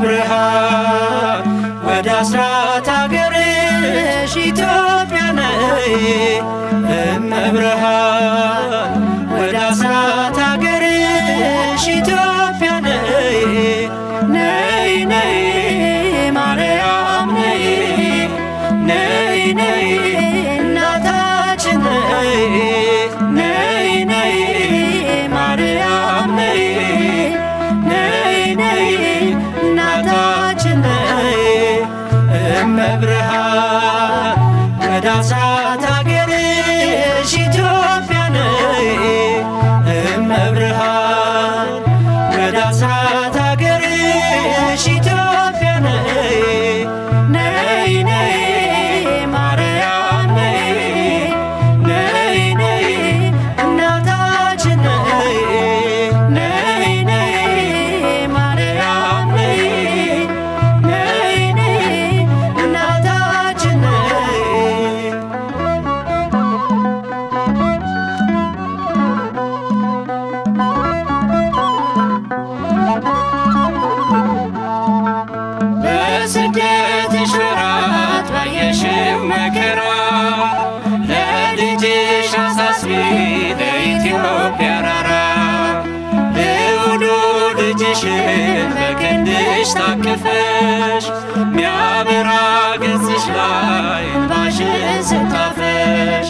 ብርሃን ወደ አስራት አገርሽ ኢትዮጵያ ነይ እመብርሃን ወደ አስራት አገርሽ ኢትዮጵያ ነይ ነይ ነይ ማርያም ነይ ነይ ነይ እናታችን ነይ ነይ ነይ ማርያም ነይ ነይ ነይ እናታችን ነይ እመብርሃን ወደ አስራት አገርሽ ኢትዮጵያ ነይ እመብርሃን ወደ አስራት አገርሽ ኢትዮጵያ ነይ ነይ ነይ ማርያም ነይ ነይ ነይ እናታችን ነይ ነይ ነይ ማርያም ነይ ነይ ነይ እናታችን ነይ በስደትሽ ወራት ባየሽው መከራ ለልጅሽ አሳስቢ ለኢትዮጵያ ራራ ልዑሉ ልጅሽን በክንድሽ ታቅፈሽ ሚያበራ ገጽሽ ላይ እንባሽን ስታፈሽ